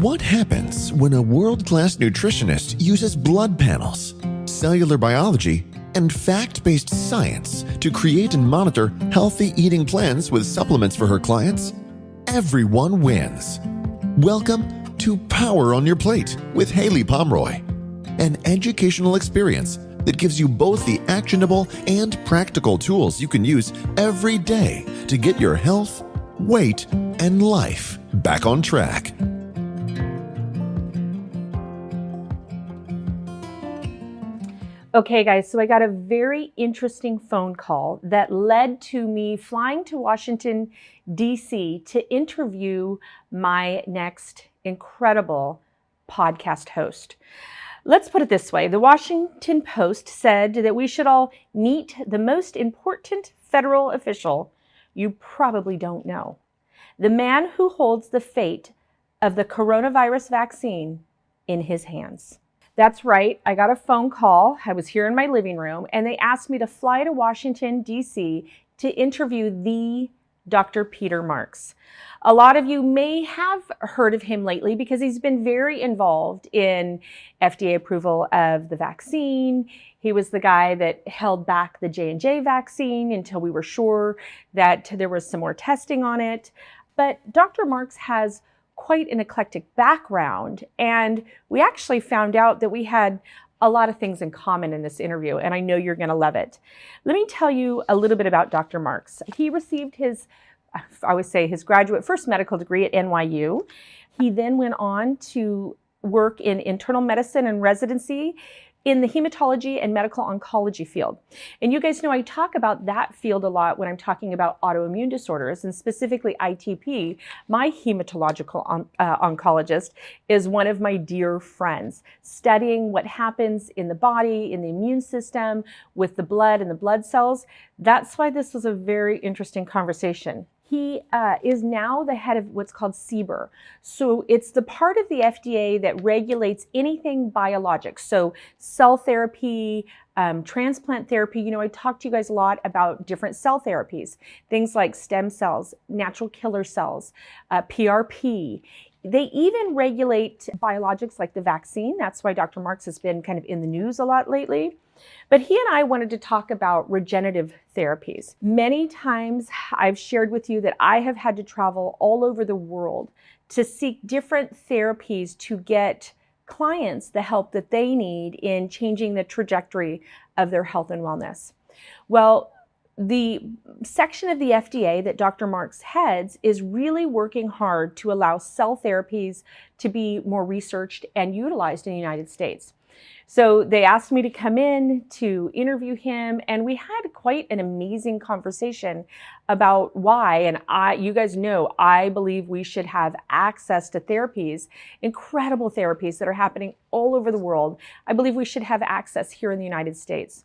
What happens when a world-class nutritionist uses blood panels, cellular biology, and fact-based science to create and monitor healthy eating plans with supplements for her clients? Everyone wins. Welcome to Power on Your Plate with Haylie Pomroy, an educational experience that gives you both the actionable and practical tools you can use every day to get your health, weight, and life back on track. Okay, guys, so I got a very interesting phone call that led to me flying to Washington, D.C. to interview my next incredible podcast host. Let's put it this way. The Washington Post said that we should all meet the most important federal official you probably don't know. The man who holds the fate of the coronavirus vaccine in his hands. That's right. I got a phone call. I was here in my living room, and they asked me to fly to Washington, D.C. to interview the Dr. Peter Marks. A lot of you may have heard of him lately because he's been very involved in FDA approval of the vaccine. He was the guy that held back the J&J vaccine until we were sure that there was some more testing on it. But Dr. Marks has quite an eclectic background, and we actually found out that we had a lot of things in common in this interview, and I know you're going to love it. Let me tell you a little bit about Dr. Marks. He received his, I always say, his first medical degree at NYU. He then went on to work in internal medicine and residency in the hematology and medical oncology field. And you guys know I talk about that field a lot when I'm talking about autoimmune disorders, and specifically ITP. My hematological oncologist is one of my dear friends, studying what happens in the body, in the immune system, with the blood and the blood cells. That's why this was a very interesting conversation. He is now the head of what's called CBRER. So it's the part of the FDA that regulates anything biologic. So cell therapy, transplant therapy. You know, I talked to you guys a lot about different cell therapies, things like stem cells, natural killer cells, PRP. They even regulate biologics like the vaccine. That's why Dr. Marks has been kind of in the news a lot lately. But he and I wanted to talk about regenerative therapies. Many times I've shared with you that I have had to travel all over the world to seek different therapies to get clients the help that they need in changing the trajectory of their health and wellness. Well, the section of the FDA that Dr. Marks heads is really working hard to allow cell therapies to be more researched and utilized in the United States. So they asked me to come in to interview him, and we had quite an amazing conversation about why, and you guys know, I believe we should have access to therapies, incredible therapies that are happening all over the world. I believe we should have access here in the United States.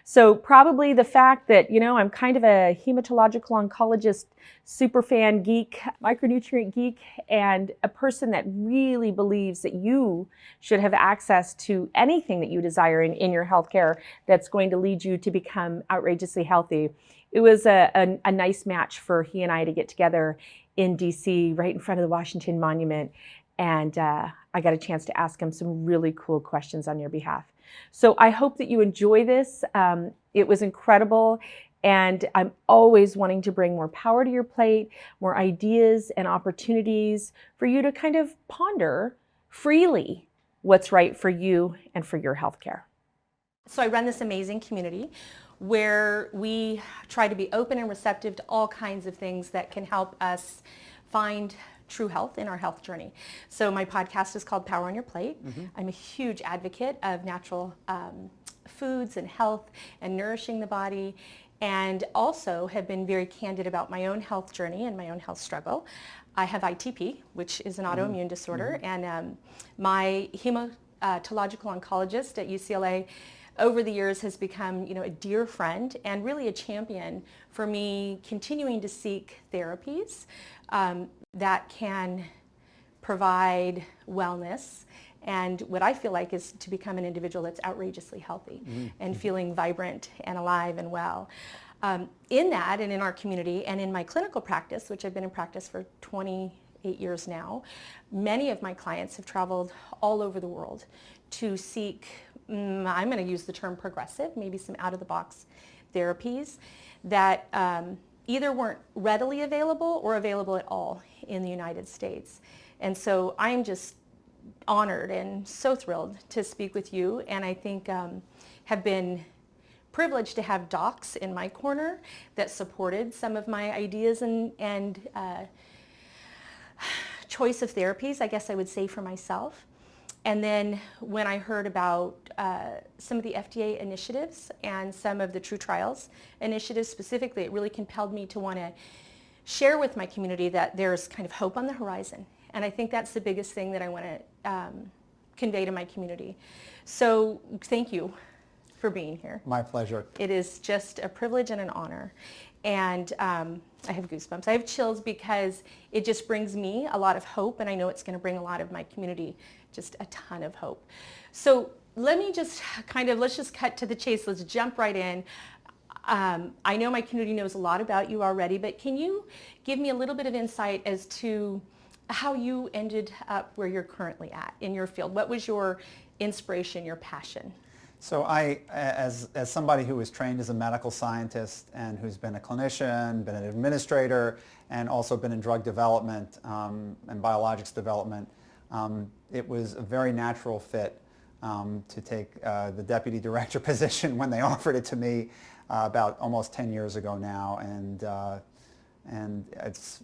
So probably the fact that, you know, I'm kind of a hematological oncologist, super fan geek, micronutrient geek, and a person that really believes that you should have access to anything that you desire in your healthcare that's going to lead you to become outrageously healthy. It was a nice match for he and I to get together in DC, right in front of the Washington Monument. And I got a chance to ask him some really cool questions on your behalf. So I hope that you enjoy this. It was incredible. And I'm always wanting to bring more power to your plate, more ideas and opportunities for you to kind of ponder freely what's right for you and for your healthcare. So I run this amazing community where we try to be open and receptive to all kinds of things that can help us find true health in our health journey. So my podcast is called Power on Your Plate. I'm a huge advocate of natural foods and health and nourishing the body, and also have been very candid about my own health journey and my own health struggle. I have ITP, which is an autoimmune disorder, and my hematological oncologist at UCLA over the years has become, you know, a dear friend and really a champion for me continuing to seek therapies that can provide wellness and what I feel like is to become an individual that's outrageously healthy and feeling vibrant and alive and well. In that and in our community and in my clinical practice, which I've been in practice for 28 8 years now. Many of my clients have traveled all over the world to seek, I'm going to use the term progressive, maybe some out-of-the-box therapies that either weren't readily available or available at all in the United States. And so I'm just honored and so thrilled to speak with you, and I think have been privileged to have docs in my corner that supported some of my ideas and choice of therapies, I guess I would say, for myself. And then when I heard about some of the FDA initiatives and some of the True Trials initiatives specifically, it really compelled me to want to share with my community that there's kind of hope on the horizon. And I think that's the biggest thing that I want to convey to my community. So thank you for being here. My pleasure. It is just a privilege and an honor. And I have goosebumps. I have chills because it just brings me a lot of hope, and I know it's going to bring a lot of my community just a ton of hope. So let me just let's just cut to the chase. Let's jump right in. I know my community knows a lot about you already, but can you give me a little bit of insight as to how you ended up where you're currently at in your field? What was your inspiration, your passion? So I, as somebody who was trained as a medical scientist and who's been a clinician, been an administrator, and also been in drug development and biologics development, it was a very natural fit to take the deputy director position when they offered it to me about almost 10 years ago now. And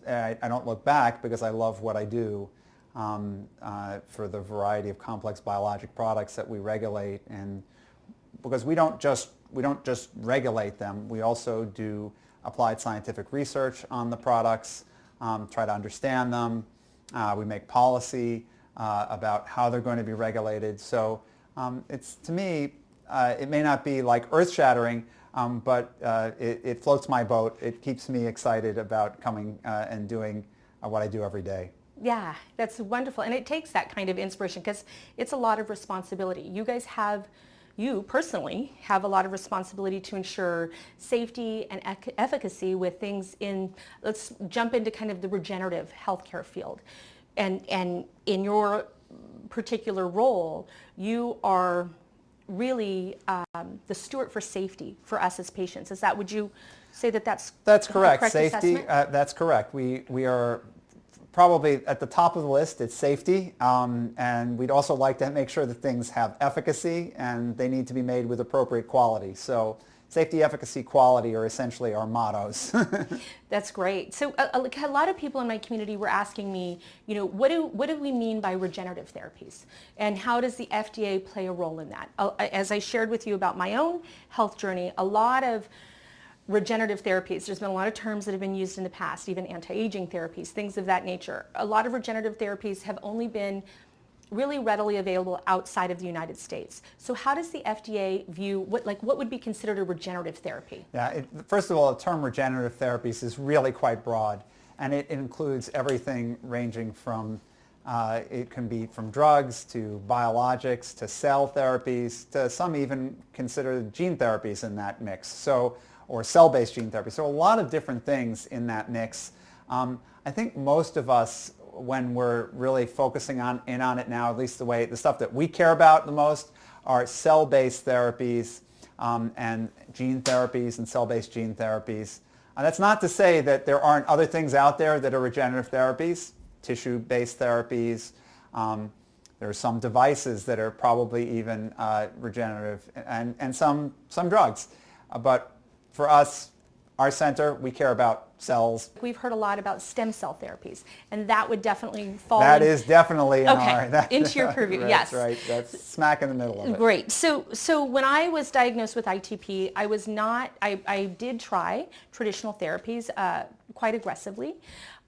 I don't look back because I love what I do for the variety of complex biologic products that we regulate, and because we don't just regulate them, we also do applied scientific research on the products, try to understand them. We make policy about how they're going to be regulated. So it's, to me, it may not be like earth-shattering, but it floats my boat. It keeps me excited about coming and doing what I do every day. Yeah, that's wonderful. And it takes that kind of inspiration because it's a lot of responsibility. You personally have a lot of responsibility to ensure safety and efficacy with things in, let's jump into kind of the regenerative healthcare field. And in your particular role, you are really the steward for safety for us as patients. Would you say that's correct? Safety, that's correct. We are probably at the top of the list. It's safety, and we'd also like to make sure that things have efficacy, and they need to be made with appropriate quality. So safety, efficacy, quality are essentially our mottos. That's great. So a lot of people in my community were asking me, what do we mean by regenerative therapies? And how does the FDA play a role in that? As I shared with you about my own health journey, a lot of regenerative therapies, there's been a lot of terms that have been used in the past, even anti-aging therapies, things of that nature. A lot of regenerative therapies have only been really readily available outside of the United States. So how does the FDA view what would be considered a regenerative therapy? Yeah, first of all, the term regenerative therapies is really quite broad, and it includes everything ranging from it can be from drugs to biologics to cell therapies to some even consider gene therapies in that mix. Or cell-based gene therapy. So a lot of different things in that mix. I think most of us, when we're really focusing in on it now, at least the stuff that we care about the most are cell-based therapies and gene therapies and cell-based gene therapies. That's not to say that there aren't other things out there that are regenerative therapies, tissue-based therapies. There are some devices that are probably even regenerative, and some drugs. But for us, our center, we care about cells. We've heard a lot about stem cell therapies, and that would definitely fall is definitely into your purview. Yes, that's right. That's smack in the middle of it. Great. So when I was diagnosed with ITP, I did try traditional therapies quite aggressively.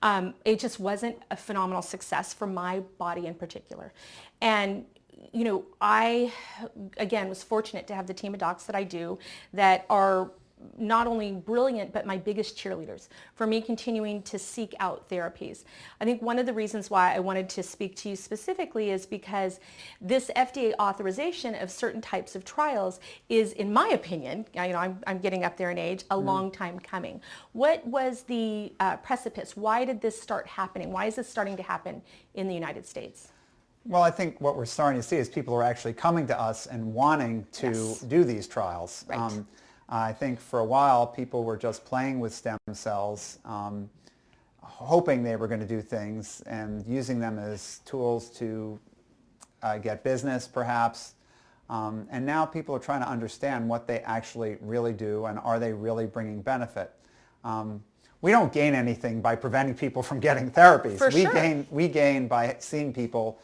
It just wasn't a phenomenal success for my body in particular, and I, again, was fortunate to have the team of docs that I do that are not only brilliant, but my biggest cheerleaders for me continuing to seek out therapies. I think one of the reasons why I wanted to speak to you specifically is because this FDA authorization of certain types of trials is, in my opinion, I'm getting up there in age, a long time coming. What was the precipice? Why did this start happening? Why is this starting to happen in the United States? Well, I think what we're starting to see is people are actually coming to us and wanting to do these trials. Right. I think for a while people were just playing with stem cells, hoping they were going to do things and using them as tools to get business perhaps. And now people are trying to understand what they actually really do and are they really bringing benefit. We don't gain anything by preventing people from getting therapies. For sure. We gain by seeing people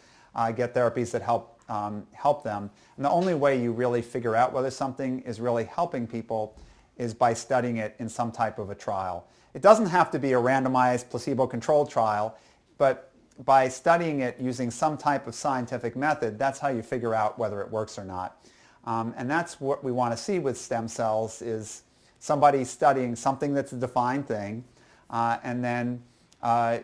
get therapies that help them. And the only way you really figure out whether something is really helping people is by studying it in some type of a trial. It doesn't have to be a randomized placebo-controlled trial, but by studying it using some type of scientific method, that's how you figure out whether it works or not. And that's what we want to see with stem cells is somebody studying something that's a defined thing and then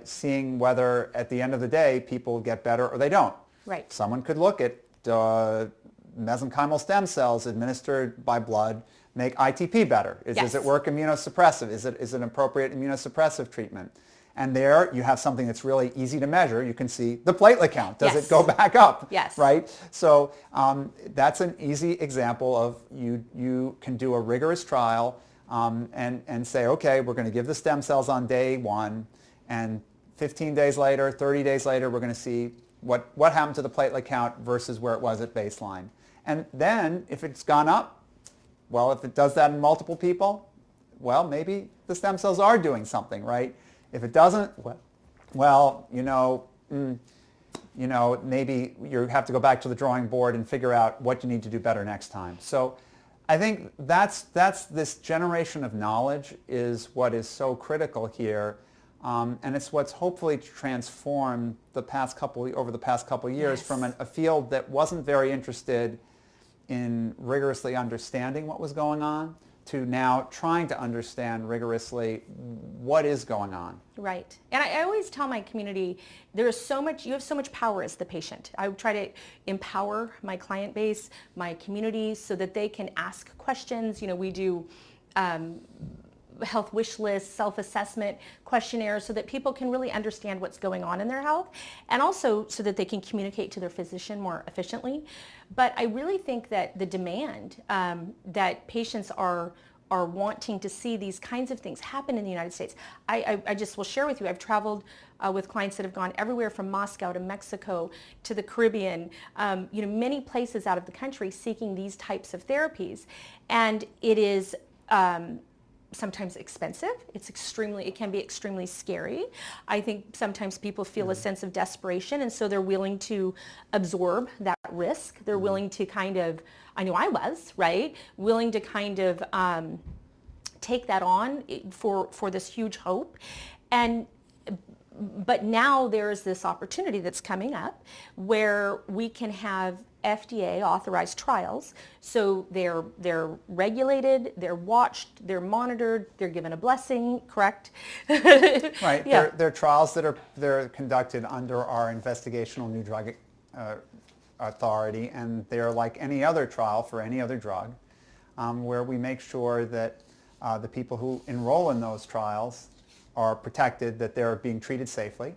seeing whether at the end of the day people get better or they don't. Right. Someone could look at mesenchymal stem cells administered by blood make ITP better. Does it work immunosuppressive? Is it an appropriate immunosuppressive treatment? And there you have something that's really easy to measure. You can see the platelet count. Does it go back up? Yes. Right? So that's an easy example of you can do a rigorous trial and say, okay, we're going to give the stem cells on day 1, and 15 days later, 30 days later, we're going to see what happened to the platelet count versus where it was at baseline. And then if it's gone up, well, if it does that in multiple people, well, maybe the stem cells are doing something, right? If it doesn't, well, maybe you have to go back to the drawing board and figure out what you need to do better next time. So I think that's this generation of knowledge is what is so critical here. And it's what's hopefully transformed over the past couple of years from a field that wasn't very interested in rigorously understanding what was going on to now trying to understand rigorously what is going on. Right. And I always tell my community, you have so much power as the patient. I try to empower my client base, my community, so that they can ask questions. We do health wish lists, self-assessment questionnaires so that people can really understand what's going on in their health and also so that they can communicate to their physician more efficiently. But I really think that the demand that patients are wanting to see these kinds of things happen in the United States. I just will share with you, I've traveled with clients that have gone everywhere from Moscow to Mexico to the Caribbean, many places out of the country seeking these types of therapies. And it is sometimes expensive. It can be extremely scary. I think sometimes people feel a sense of desperation, and so they're willing to absorb that risk. They're willing to I know I was, right? Willing to take that on for this huge hope. But now there's this opportunity that's coming up where we can have FDA authorized trials. So they're regulated, they're watched, they're monitored, they're given a blessing, correct? Right. Yeah. They're trials that they're conducted under our investigational new drug authority, and they're like any other trial for any other drug, where we make sure that the people who enroll in those trials are protected, that they're being treated safely,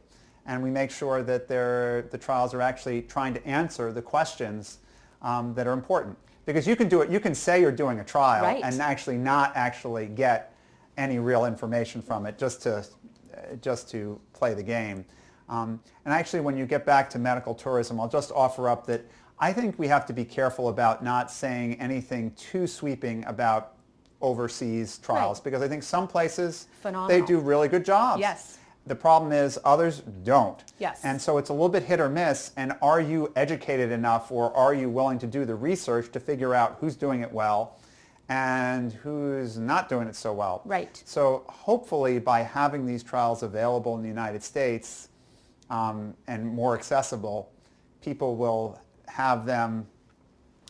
and we make sure that the trials are actually trying to answer the questions that are important. Because you can say you're doing a trial and actually not actually get any real information from it, just to play the game. And actually, when you get back to medical tourism, I'll just offer up that I think we have to be careful about not saying anything too sweeping about overseas trials, because I think some places they do really good jobs. Yes. The problem is others don't. Yes. And so it's a little bit hit or miss, and are you educated enough, or are you willing to do the research to figure out who's doing it well and who's not doing it so well? Right. So hopefully by having these trials available in the United States and more accessible, people will have them,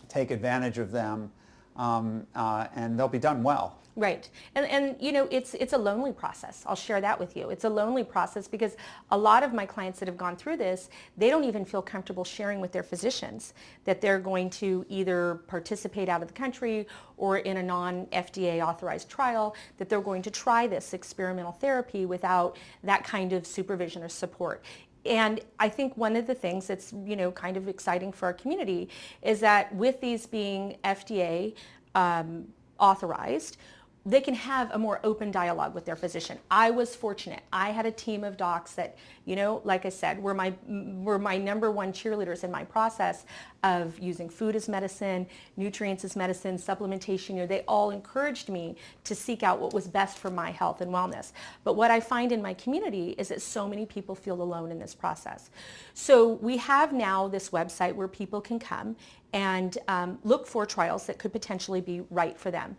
take advantage of them, and they'll be done well. Right. And you know, it's a lonely process. I'll share that with you. It's a lonely process because a lot of my clients that have gone through this, they don't even feel comfortable sharing with their physicians that they're going to either participate out of the country or in a non-FDA authorized trial, that they're going to try this experimental therapy without that kind of supervision or support. And I think one of the things that's, you know, kind of exciting for our community is that with these being FDA authorized, they can have a more open dialogue with their physician. I was fortunate. I had a team of docs that, you know, like I said, were my number one cheerleaders in my process of using food as medicine, nutrients as medicine, supplementation. You know, they all encouraged me to seek out what was best for my health and wellness. But what I find in my community is that so many people feel alone in this process. So we have now this website where people can come and look for trials that could potentially be right for them.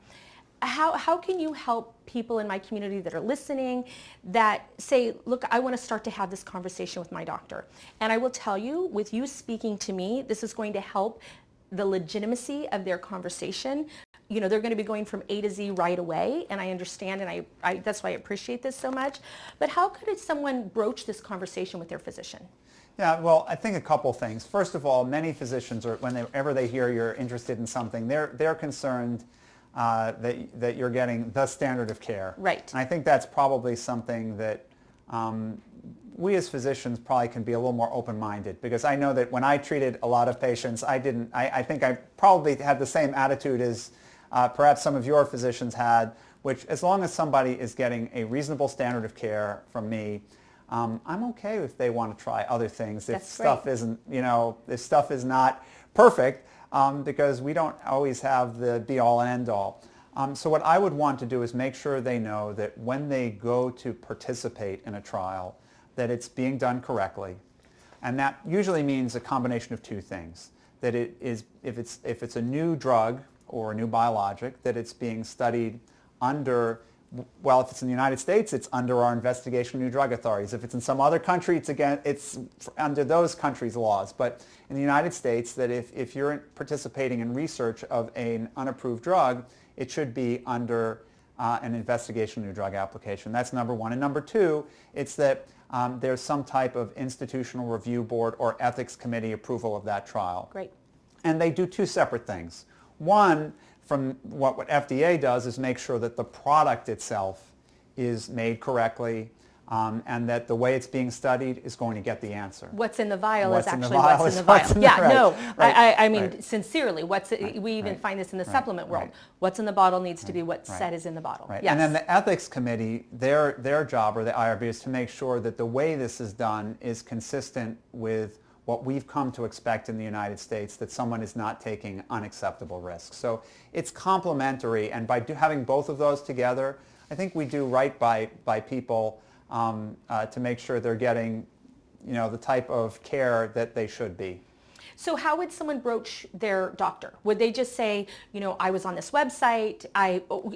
How can you help people in my community that are listening that say, look, I want to start to have this conversation with my doctor? And I will tell you, with you speaking to me, this is going to help the legitimacy of their conversation. You know, they're going to be going from A to Z right away, and I understand, and I that's why I appreciate this so much. But how could someone broach this conversation with their physician? Yeah, well, I think a couple things. First of all, many physicians, whenever they hear you're interested in something, they're concerned that you're getting the standard of care. Right. And I think that's probably something that we as physicians probably can be a little more open-minded, because I know that when I treated a lot of patients, I think I probably had the same attitude as perhaps some of your physicians had, which as long as somebody is getting a reasonable standard of care from me, I'm okay if they want to try other things. If stuff isn't, you know, if stuff is not perfect, because we don't always have the be-all and end-all. So what I would want to do is make sure they know that when they go to participate in a trial, that it's being done correctly. And that usually means a combination of two things. That it is, if it's a new drug or a new biologic, that it's being studied under, well, if it's in the United States, it's under our investigation of new drug authorities. If it's in some other country, it's under those countries' laws. But in the United States, that if you're participating in research of an unapproved drug, it should be under an investigation of new drug application. That's number one. And number two, it's that there's some type of institutional review board or ethics committee approval of that trial. Great. And they do two separate things. One, from what FDA does is make sure that the product itself is made correctly, and that the way it's being studied is going to get the answer. What's in the vial is actually what's in the vial. Yeah, no, right, I mean, sincerely, we even find this in the supplement world. What's in the bottle needs to be what said is in the bottle. Right. Yes. And then the ethics committee, their job, or the IRB, is to make sure that the way this is done is consistent with what we've come to expect in the United States, that someone is not taking unacceptable risks. So it's complementary, and by having both of those together, I think we do right by people to make sure they're getting, you know, the type of care that they should be. So how would someone broach their doctor? Would they just say, you know, I was on this website,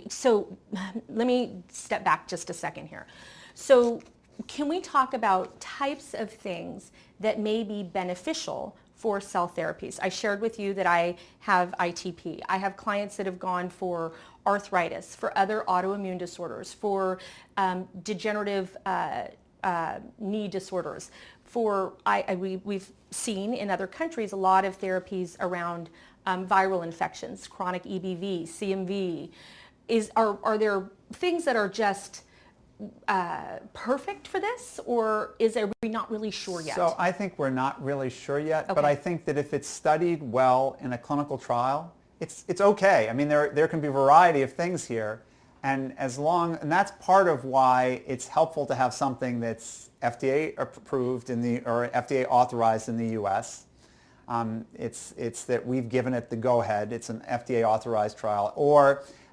so let me step back just a second here. So can we talk about types of things that may be beneficial for cell therapies? I shared with you that I have ITP. I have clients that have gone for arthritis, for other autoimmune disorders, for degenerative knee disorders. We've seen in other countries a lot of therapies around viral infections, chronic EBV, CMV. Are there things that are just perfect for this, or are we not really sure yet? So I think we're not really sure yet, Okay. but I think that if it's studied well in a clinical trial, it's okay. I mean, there can be a variety of things here, and that's part of why it's helpful to have something that's FDA approved or FDA authorized in the U.S. It's that we've given it the go-ahead. It's an FDA authorized trial,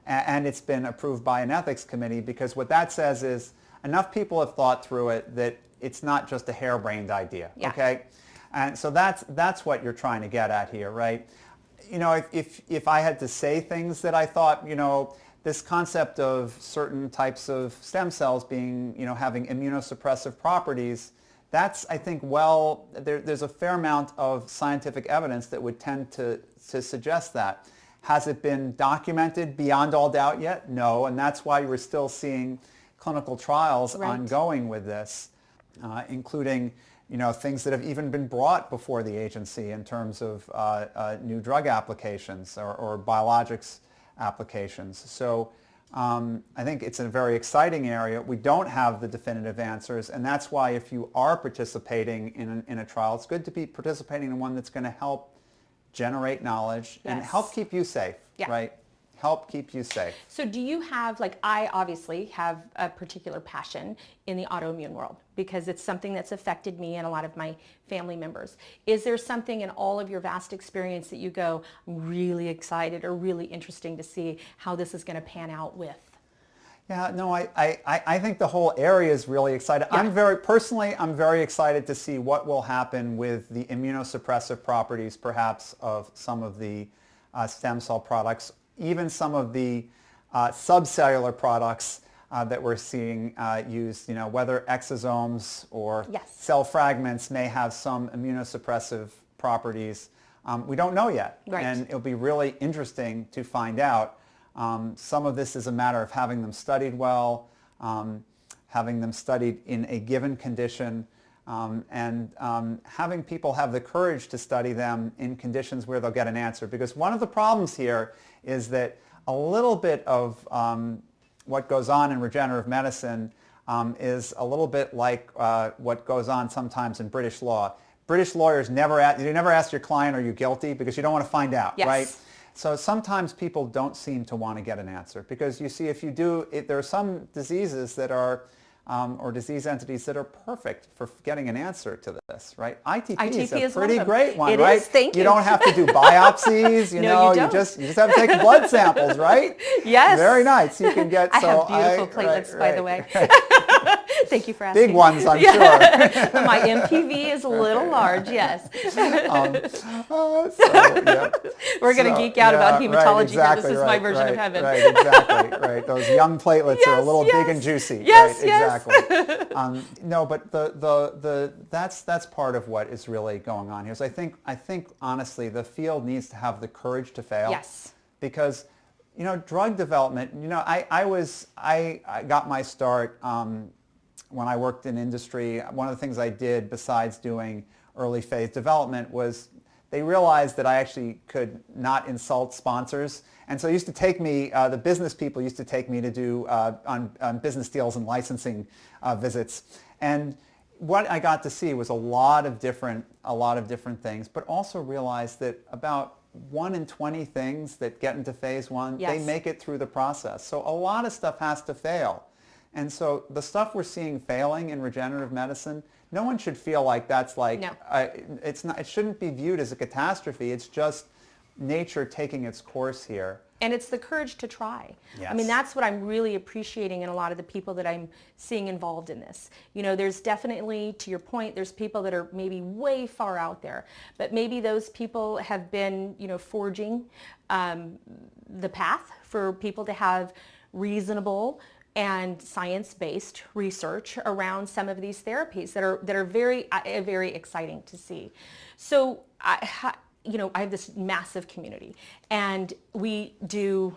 and it's been approved by an ethics committee, because what that says is enough people have thought through it that it's not just a harebrained idea. Yeah. Okay, and so that's what you're trying to get at here, right? You know, if I had to say things that I thought, you know, this concept of certain types of stem cells being, you know, having immunosuppressive properties, that's, I think, there's a fair amount of scientific evidence that would tend to suggest that. Has it been documented beyond all doubt yet? No, and that's why we're still seeing clinical trials ongoing with this, including things that have even been brought before the agency in terms of new drug applications or biologics applications. So I think it's a very exciting area. We don't have the definitive answers, and that's why if you are participating in a trial, it's good to be participating in one that's going to help generate knowledge and help keep you safe, right? Help keep you safe. So do you have, I obviously have a particular passion in the autoimmune world because it's something that's affected me and a lot of my family members. Is there something in all of your vast experience that you go, I'm really excited or really interesting to see how this is going to pan out with? Yeah, no, I think the whole area is really exciting. I'm very excited to see what will happen with the immunosuppressive properties, perhaps, of some of the stem cell products, even some of the subcellular products that we're seeing used, whether exosomes or cell fragments may have some immunosuppressive properties. We don't know yet, and it'll be really interesting to find out. Some of this is a matter of having them studied well, having them studied in a given condition, and having people have the courage to study them in conditions where they'll get an answer. Because one of the problems here is that a little bit of what goes on in regenerative medicine is a little bit like what goes on sometimes in British law. British lawyers never ask your client, are you guilty? Because you don't want to find out, right? So sometimes people don't seem to want to get an answer because you see, there are some diseases that are, or disease entities that are perfect for getting an answer to this, right? ITP is a pretty great one, right? It is, thank you. You don't have to do biopsies, No, you don't. you just have to take blood samples, right? Yes. Very nice. You can get, I have beautiful platelets, by the way. Thank you for asking. Big ones, I'm sure. sure. My MPV is a little large, yes. We're going to geek out about hematology here. This is my version of heaven. Right, exactly. Right. Those young platelets are a little big and juicy. Yes, right, exactly. No, but that's part of what is really going on here. So I think honestly, the field needs to have the courage to fail. Yes. Because drug development. I got my start when I worked in industry. One of the things I did besides doing early phase development was they realized that I actually could not insult sponsors. And so used to take me, the business people used to take me to do on business deals and licensing visits. And what I got to see was a lot of different things, but also realized that about 1 in 20 things that get into phase 1, they make it through the process. So a lot of stuff has to fail. And so the stuff we're seeing failing in regenerative medicine, no one should feel like that's it shouldn't be viewed as a catastrophe. It's just nature taking its course here. And it's the courage to try. Yes. I mean, that's what I'm really appreciating in a lot of the people that I'm seeing involved in this. There's definitely, to your point, there's people that are maybe way far out there, but maybe those people have been, forging the path for people to have reasonable and science-based research around some of these therapies that are very, very exciting to see. So I have this massive community, and we do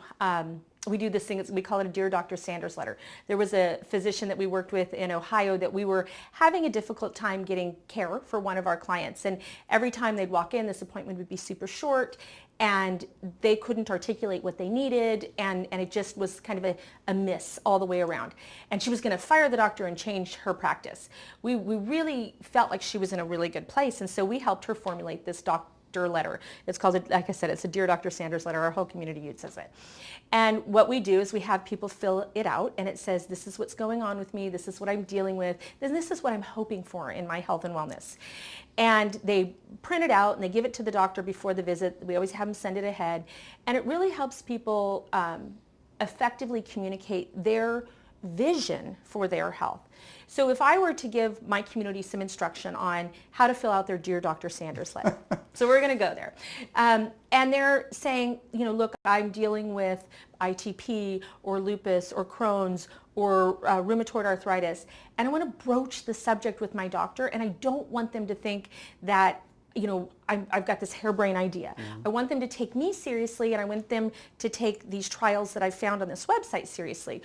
this thing, we call it a Dear Dr. Sanders letter. There was a physician that we worked with in Ohio that we were having a difficult time getting care for one of our clients. And every time they'd walk in, this appointment would be super short, and they couldn't articulate what they needed, and it just was kind of a miss all the way around. And she was going to fire the doctor and change her practice. We really felt like she was in a really good place, and so we helped her formulate this letter. It's called, like I said, it's a Dear Dr. Sanders letter. Our whole community uses it. And what we do is we have people fill it out, and it says, this is what's going on with me, this is what I'm dealing with, and this is what I'm hoping for in my health and wellness. And they print it out and they give it to the doctor before the visit. We always have them send it ahead. And it really helps people effectively communicate their vision for their health. So if I were to give my community some instruction on how to fill out their Dear Dr. Sanders letter, so we're going to go there. And they're saying, look, I'm dealing with ITP or lupus or Crohn's or rheumatoid arthritis, and I want to broach the subject with my doctor, and I don't want them to think that I've got this harebrained idea. I want them to take me seriously, and I want them to take these trials that I found on this website seriously.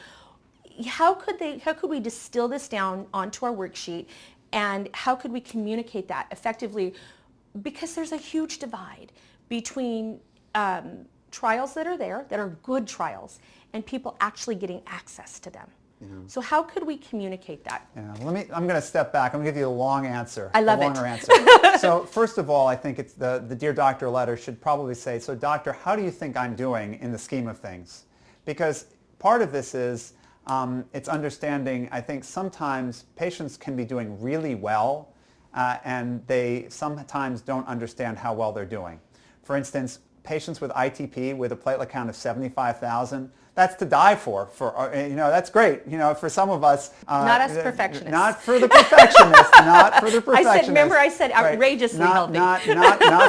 How could we distill this down onto our worksheet, and how could we communicate that effectively? Because there's a huge divide between trials that are there, that are good trials, and people actually getting access to them. So how could we communicate that? Yeah, I'm going to step back. I'm going to give you a long answer. I love a it. longer answer. So first of all, I think it's the Dear Doctor letter should probably say, so doctor, how do you think I'm doing in the scheme of things? Because part of this is it's understanding, I think sometimes patients can be doing really well and they sometimes don't understand how well they're doing. For instance, patients with ITP with a platelet count of 75,000, that's to die for. That's great. For some of us. Not us perfectionists. Not for the perfectionist. Not for the perfectionist. I said outrageously healthy. Not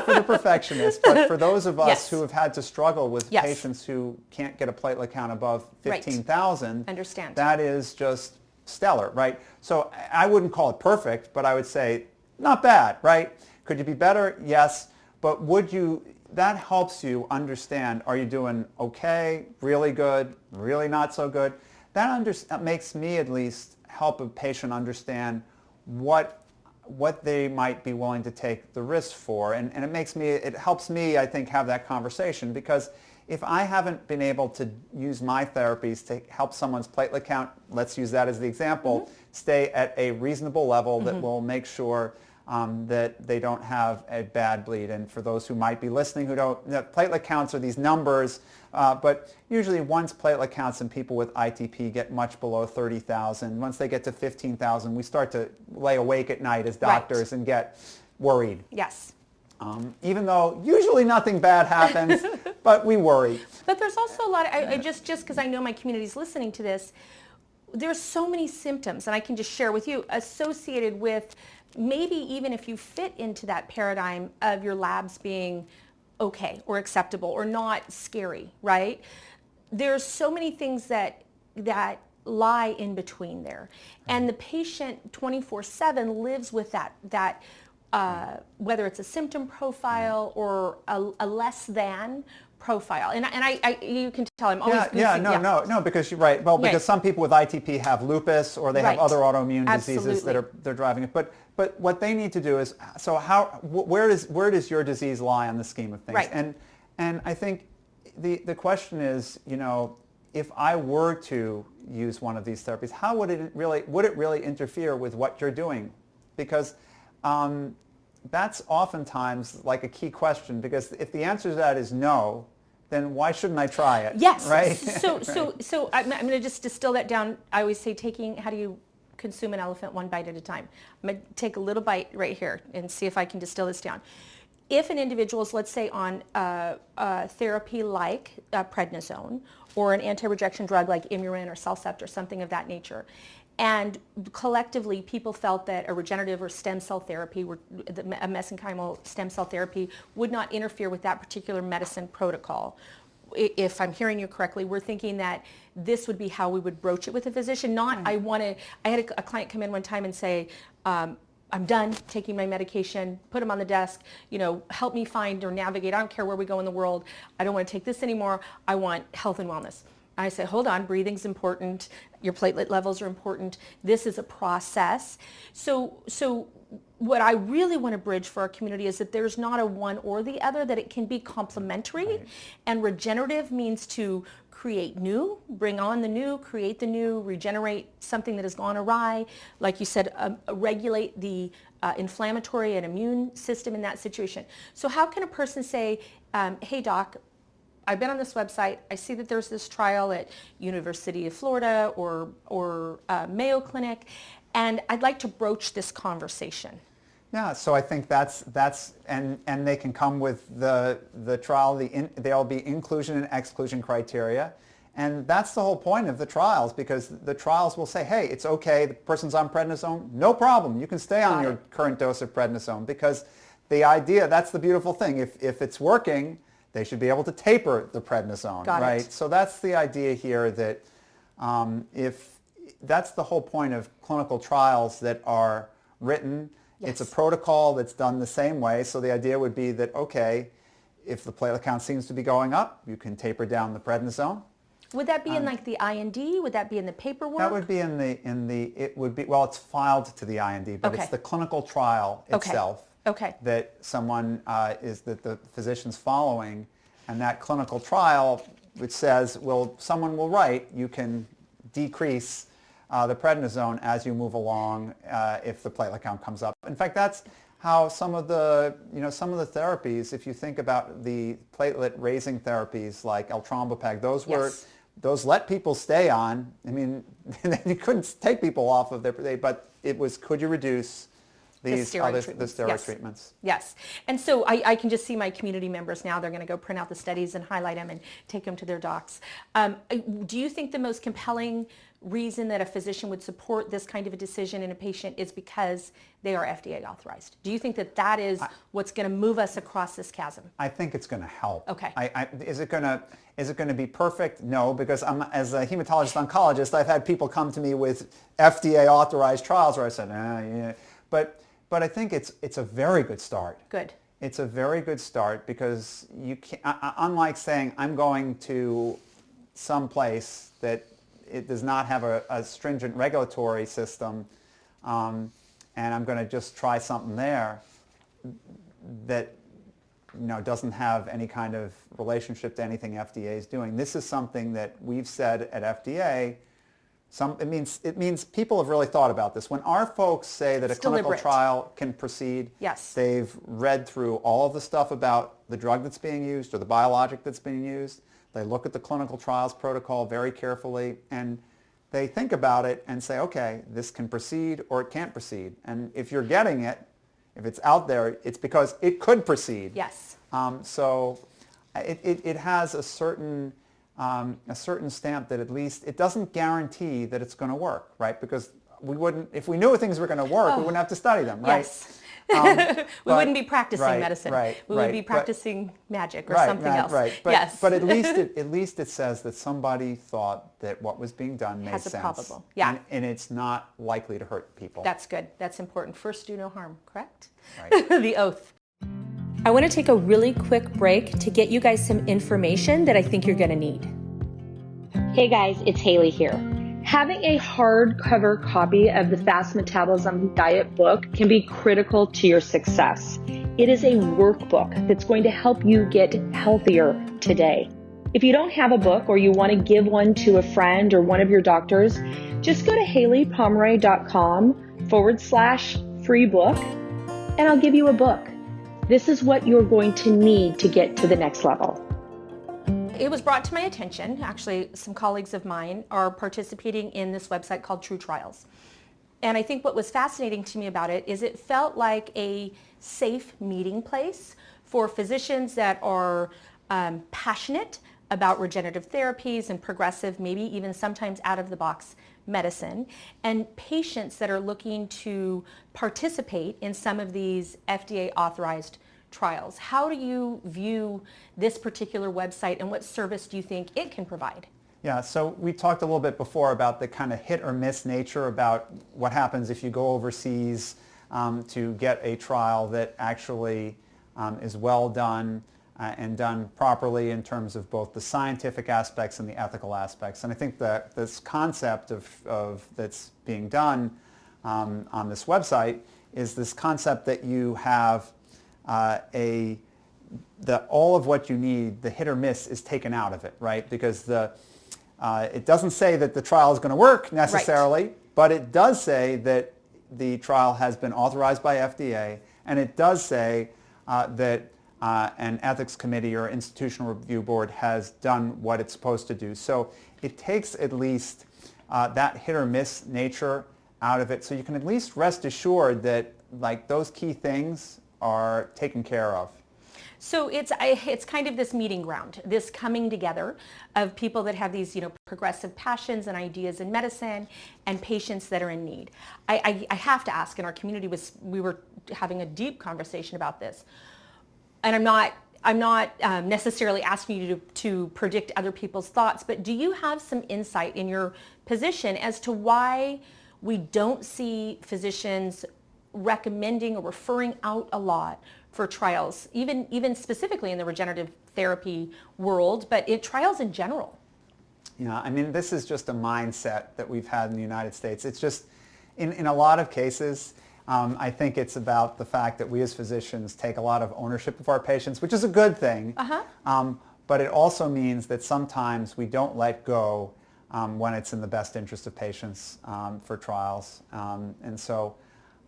for the perfectionist, but for those of us Yes. who have had to struggle with Yes. patients who can't get a platelet count above 15,000. Understand. That is just stellar, right? So I wouldn't call it perfect, but I would say not bad, right? Could you be better? Yes. But that helps you understand, are you doing okay, really good, really not so good? That makes me at least help a patient understand what they might be willing to take the risk for. And it helps me, I think, have that conversation, because if I haven't been able to use my therapies to help someone's platelet count, let's use that as the example, stay at a reasonable level that will make sure that they don't have a bad bleed. And for those who might be listening who don't, platelet counts are these numbers, but usually once platelet counts in people with ITP get much below 30,000, once they get to 15,000, we start to lay awake at night as doctors and get worried. Yes. Even though usually nothing bad happens, but we worry. But there's also a lot, I just because I know my community's listening to this, there's so many symptoms, and I can just share with you, associated with maybe even if you fit into that paradigm of your labs being okay or acceptable or not scary, right? There's so many things that lie in between there. And the patient 24/7 lives with that whether it's a symptom profile or a less than profile. And I you can tell I'm always no, because you're right. Well, because some people with ITP have lupus or they have other autoimmune diseases that they're driving it. But what they need to do is, so where does your disease lie on the scheme of things? Right. And I think the question is, if I were to use one of these therapies, how would it really interfere with what you're doing? Because that's oftentimes like a key question, because if the answer to that is no, then why shouldn't I try it? Yes. Right? So I'm going to just distill that down. I always say how do you consume an elephant one bite at a time? I'm going to take a little bite right here and see if I can distill this down. If an individual is, let's say, on a therapy like prednisone or an anti-rejection drug like Imurin or Cellcept or something of that nature, and collectively people felt that a regenerative or stem cell therapy, a mesenchymal stem cell therapy, would not interfere with that particular medicine protocol. If I'm hearing you correctly, we're thinking that this would be how we would broach it with a physician. I had a client come in one time and say, I'm done taking my medication, put them on the desk, help me find or navigate. I don't care where we go in the world. I don't want to take this anymore. I want health and wellness. I said, hold on, breathing's important. Your platelet levels are important. This is a process. So what I really want to bridge for our community is that there's not a one or the other, that it can be complementary. Right. And regenerative means to create new, bring on the new, create the new, regenerate something that has gone awry. Like you said, regulate the inflammatory and immune system in that situation. So how can a person say, hey doc, I've been on this website, I see that there's this trial at University of Florida or Mayo Clinic, and I'd like to broach this conversation. Yeah, so I think that's and they can come with the trial. There'll be inclusion and exclusion criteria, and that's the whole point of the trials, because the trials will say, hey, it's okay, the person's on prednisone, no problem, you can stay on your current dose of prednisone, because the idea, that's the beautiful thing, if it's working, they should be able to taper the prednisone, right? So that's the idea here, that if that's the whole point of clinical trials that are written It's a Yes. protocol that's done the same way. So the idea would be that, okay, if the platelet count seems to be going up, you can taper down the prednisone. Would that be in like the IND? Would that be in the paperwork? That would be it would be, well, it's filed to the IND, but Okay. it's the clinical trial itself Okay. that that the physician's following, and that clinical trial, which says, well, someone will write, you can decrease the prednisone as you move along if the platelet count comes up. In fact, that's how some of the therapies, if you think about the platelet raising therapies like eltrombopag, those let people stay on. I mean, you couldn't take people off of but it was, could you reduce the steroid treatments? Yes. And so I can just see my community members now, they're going to go print out the studies and highlight them and take them to their docs. Do you think the most compelling reason that a physician would support this kind of a decision in a patient is because they are FDA authorized? Do you think that that is what's going to move us across this chasm? I think it's going to help. Okay. Is it going to be perfect? No, because as a hematologist oncologist, I've had people come to me with FDA authorized trials where I said, yeah. But I think it's a very good start. Good. It's a very good start because you can't, unlike saying I'm going to some place that it does not have a stringent regulatory system, and I'm going to just try something there that doesn't have any kind of relationship to anything FDA is doing. This is something that we've said at FDA. It means people have really thought about this. When our folks say that a clinical trial can proceed, yes, they've read through all of the stuff about the drug that's being used or the biologic that's being used. They look at the clinical trials protocol very carefully, and they think about it and say, okay, this can proceed or it can't proceed. And if you're getting it, if it's out there, it's because it could proceed. Yes. So it has a certain stamp that at least it doesn't guarantee that it's going to work, right? Because we wouldn't, if we knew things were going to work, we wouldn't have to study them, right? Yes. We wouldn't be practicing medicine. We would be practicing magic or something else. But, yes. But at least it says that somebody thought that what was being done made sense. Probable. Yeah. And it's not likely to hurt people. That's good. That's important. First, do no harm, correct? Right. The oath. I want to take a really quick break to get you guys some information that I think you're going to need. Hey guys, it's Haylie here. Having a hardcover copy of the Fast Metabolism Diet book can be critical to your success. It is a workbook that's going to help you get healthier today. If you don't have a book or you want to give one to a friend or one of your doctors, just go to HayliePomroy.com/free book and I'll give you a book. This is what you're going to need to get to the next level. It was brought to my attention, actually some colleagues of mine are participating in this website called True Trials. And I think what was fascinating to me about it is it felt like a safe meeting place for physicians that are passionate about regenerative therapies and progressive, maybe even sometimes out-of-the-box medicine, and patients that are looking to participate in some of these FDA-authorized trials. How do you view this particular website and what service do you think it can provide? Yeah, so we talked a little bit before about the kind of hit or miss nature about what happens if you go overseas to get a trial that actually is well done and done properly in terms of both the scientific aspects and the ethical aspects. And I think that this concept of that's being done on this website is this concept that you have all of what you need, the hit or miss, is taken out of it, right? Because it doesn't say that the trial is going to work necessarily, but it does say that the trial has been authorized by FDA, and it does say that an ethics committee or institutional review board has done what it's supposed to do. So it takes at least that hit or miss nature out of it, so you can at least rest assured that like those key things are taken care of. So it's kind of this meeting ground, this coming together of people that have these progressive passions and ideas in medicine and patients that are in need. I have to ask, in our community we were having a deep conversation about this, and I'm not necessarily asking you to predict other people's thoughts, but do you have some insight in your position as to why we don't see physicians recommending or referring out a lot for trials, even specifically in the regenerative therapy world, but in trials in general. Yeah, I mean, this is just a mindset that we've had in the United States. It's just, in a lot of cases, I think it's about the fact that we as physicians take a lot of ownership of our patients, which is a good thing. But it also means that sometimes we don't let go when it's in the best interest of patients for trials. And so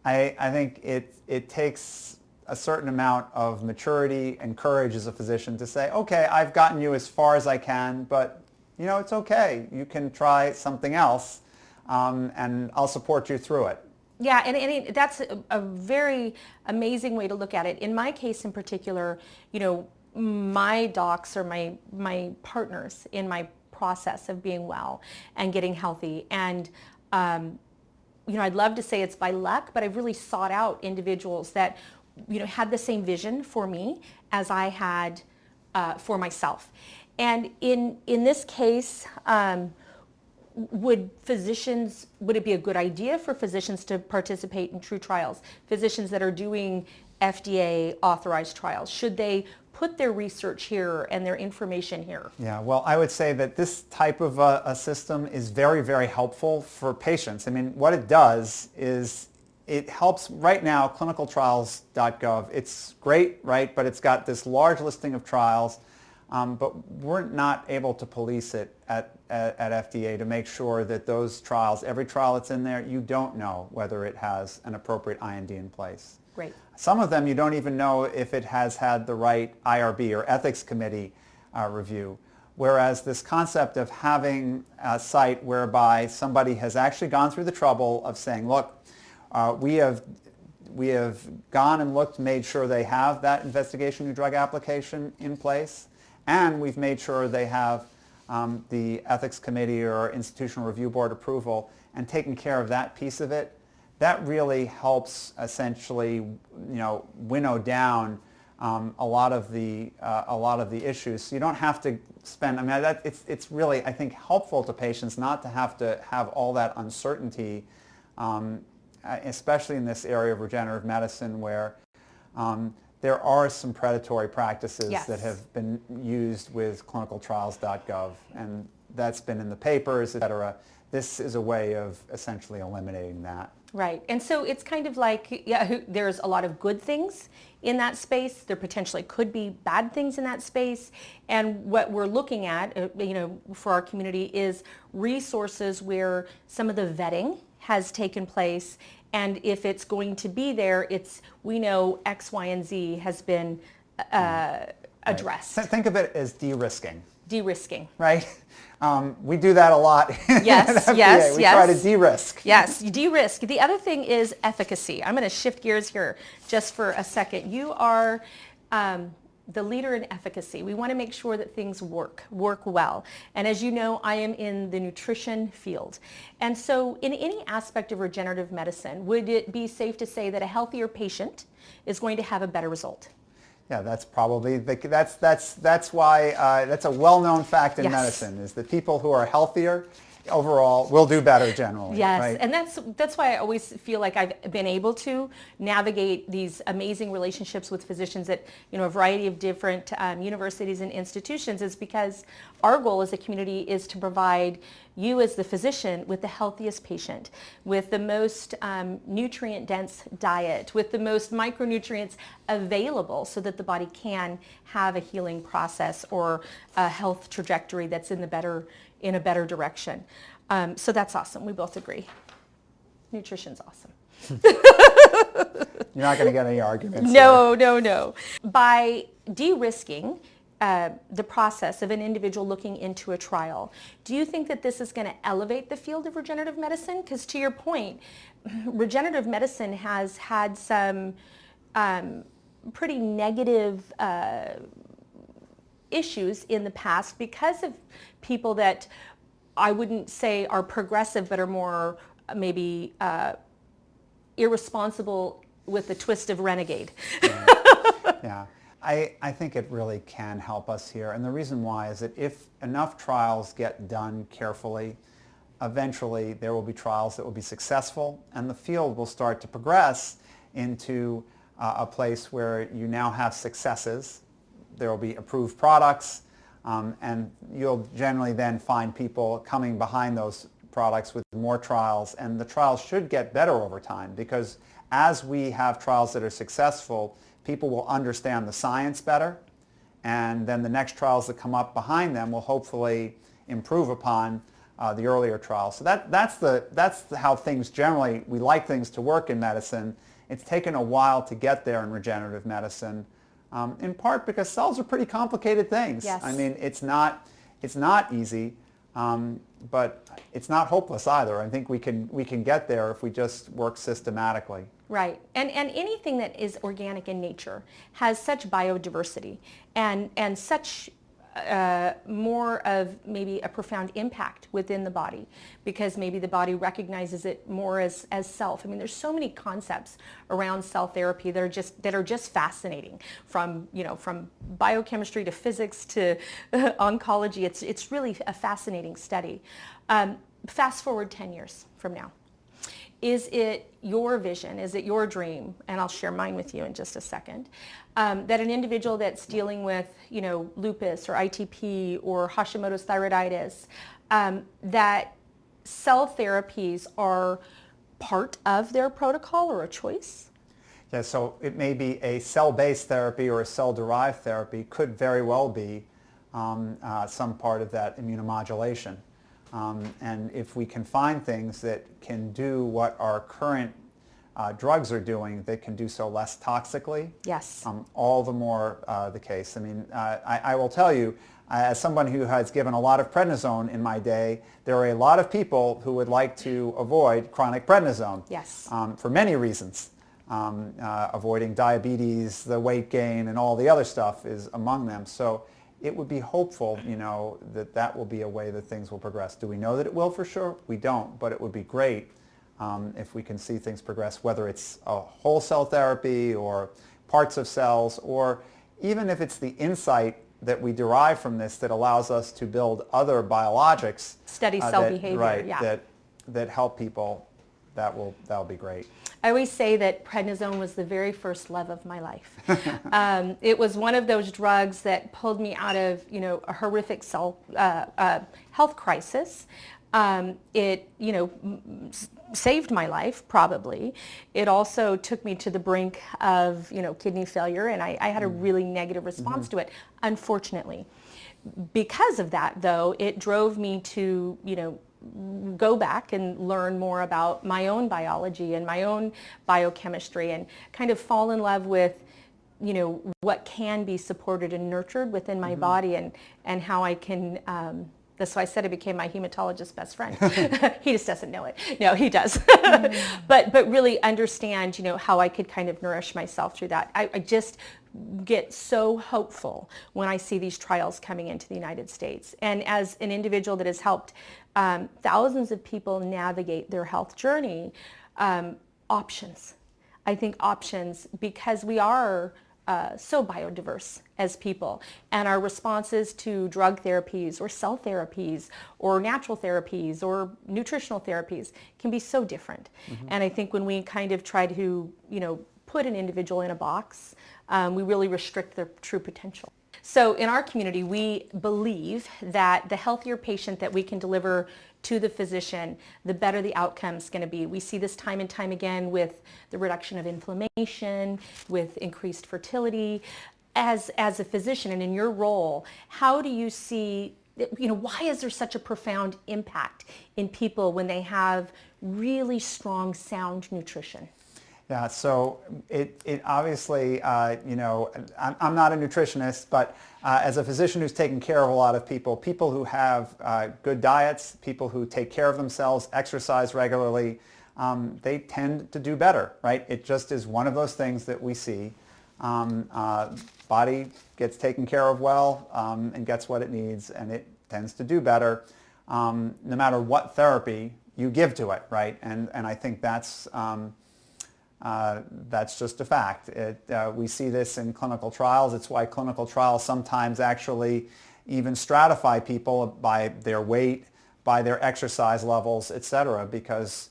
I think it takes a certain amount of maturity and courage as a physician to say, okay, I've gotten you as far as I can, but you know, it's okay. You can try something else, and I'll support you through it. Yeah, and that's a very amazing way to look at it. In my case in particular, you know, my docs are my partners in my process of being well and getting healthy. And you know, I'd love to say it's by luck, but I've really sought out individuals that, you know, had the same vision for me as I had for myself. And in this case, would it be a good idea for physicians to participate in true trials? Physicians that are doing FDA authorized trials, should they put their research here and their information here? Yeah, well, I would say that this type of a system is very, very helpful for patients. I mean, what it does is it helps right now, clinicaltrials.gov. It's great, right? But it's got this large listing of trials, but we're not able to police it at FDA to make sure that those trials, every trial that's in there, you don't know whether it has an appropriate IND in place. Great. Some of them you don't even know if it has had the right IRB or ethics committee review. Whereas this concept of having a site whereby somebody has actually gone through the trouble of saying, look, we have gone and looked, made sure they have that investigation new drug application in place, and we've made sure they have the ethics committee or institutional review board approval, and taken care of that piece of it. That really helps essentially, you know, winnow down a lot of the issues. So you don't have to spend. I mean, it's really, I think, helpful to patients not to have all that uncertainty, especially in this area of regenerative medicine where there are some predatory practices that have been used with clinicaltrials.gov, and that's been in the papers, et cetera. This is a way of essentially eliminating that. Right. And so it's kind of like, yeah, there's a lot of good things in that space. There potentially could be bad things in that space. And what we're looking at, you know, for our community is resources where some of the vetting has taken place. And if it's going to be there, we know X, Y, and Z has been addressed. Right. Think of it as de-risking. De-risking. Right? We do that a lot. Yes, yes, we try to de-risk. Yes, you de-risk. The other thing is efficacy. I'm going to shift gears here just for a second. You are the leader in efficacy. We want to make sure that things work well. And as you know, I am in the nutrition field. And so in any aspect of regenerative medicine, would it be safe to say that a healthier patient is going to have a better result? Yeah, that's probably that's why that's a well-known fact in medicine, is that people who are healthier overall will do better generally. Yes, right? And that's why I always feel like I've been able to navigate these amazing relationships with physicians at, you know, a variety of different universities and institutions, is because our goal as a community is to provide you as the physician with the healthiest patient, with the most nutrient-dense diet, with the most micronutrients available so that the body can have a healing process or a health trajectory that's in a better direction. So that's awesome. We both agree. Nutrition's awesome. You're not going to get any arguments. No. By de-risking the process of an individual looking into a trial, do you think that this is going to elevate the field of regenerative medicine? Because to your point, regenerative medicine has had some pretty negative issues in the past because of people that I wouldn't say are progressive, but are more maybe irresponsible with the twist of renegade. Yeah. I think it really can help us here. And the reason why is that if enough trials get done carefully, eventually there will be trials that will be successful, and the field will start to progress into a place where you now have successes. There will be approved products, and you'll generally then find people coming behind those products with more trials, and the trials should get better over time, because as we have trials that are successful, people will understand the science better, and then the next trials that come up behind them will hopefully improve upon the earlier trials. So that's how things generally, we like things to work in medicine. It's taken a while to get there in regenerative medicine, in part because cells are pretty complicated things. Yes. I mean, it's not easy, but it's not hopeless either. I think we can get there if we just work systematically. Right. And anything that is organic in nature has such biodiversity and such more of maybe a profound impact within the body, because maybe the body recognizes it more as self. I mean, there's so many concepts around cell therapy that are just fascinating, from biochemistry to physics to oncology. It's really a fascinating study. Fast forward 10 years from now. Is it your vision, is it your dream, and I'll share mine with you in just a second, that an individual that's dealing with, lupus or ITP or Hashimoto's thyroiditis, that cell therapies are part of their protocol or a choice? Yeah, so it may be a cell-based therapy or a cell-derived therapy, could very well be some part of that immunomodulation. And if we can find things that can do what our current drugs are doing, that can do so less toxically, yes, all the more the case. I mean, I will tell you, as someone who has given a lot of prednisone in my day, there are a lot of people who would like to avoid chronic prednisone. Yes. For many reasons. Avoiding diabetes, the weight gain, and all the other stuff is among them. So it would be hopeful, that will be a way that things will progress. Do we know that it will for sure? We don't, but it would be great if we can see things progress, whether it's a whole cell therapy or parts of cells, or even if it's the insight that we derive from this that allows us to build other biologics. Study cell behavior, right, yeah. that help people, that'll be great. I always say that prednisone was the very first love of my life. It was one of those drugs that pulled me out of, a horrific health crisis. It, saved my life, probably. It also took me to the brink of, kidney failure, and I had a really negative response to it, unfortunately. Because of that, though, it drove me to, go back and learn more about my own biology and my own biochemistry, and kind of fall in love with, what can be supported and nurtured within my body, and how I can, that's why I said I became my hematologist's best friend. He just doesn't know it. No, he does. but really understand, how I could kind of nourish myself through that. I just get so hopeful when I see these trials coming into the United States. And as an individual that has helped thousands of people navigate their health journey, options. I think options, because we are so biodiverse as people, and our responses to drug therapies or cell therapies or natural therapies or nutritional therapies can be so different. And I think when we kind of try to, put an individual in a box, we really restrict their true potential. So in our community, we believe that the healthier patient that we can deliver to the physician, the better the outcome is going to be. We see this time and time again with the reduction of inflammation, with increased fertility. As a physician and in your role, how do you see, why is there such a profound impact in people when they have really strong, sound nutrition? Yeah, so it obviously, I'm not a nutritionist, but as a physician who's taken care of a lot of people who have good diets, people who take care of themselves, exercise regularly, they tend to do better, right? It just is one of those things that we see. Body gets taken care of well and gets what it needs, and it tends to do better no matter what therapy you give to it, right? And I think that's just a fact. We see this in clinical trials. It's why clinical trials sometimes actually even stratify people by their weight, by their exercise levels, et cetera, because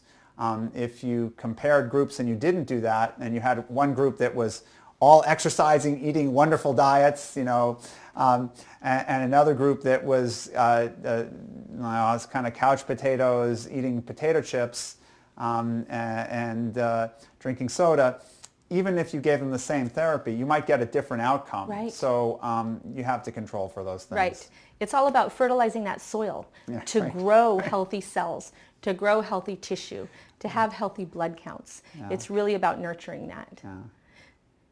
if you compared groups and you didn't do that, and you had one group that was all exercising, eating wonderful diets, and another group that was kind of couch potatoes, eating potato chips, and drinking soda, even if you gave them the same therapy, you might get a different outcome. Right. So you have to control for those things. Right. It's all about fertilizing that soil to right. grow healthy cells, to grow healthy tissue, to have healthy blood counts. Yeah. It's really about nurturing that. Yeah.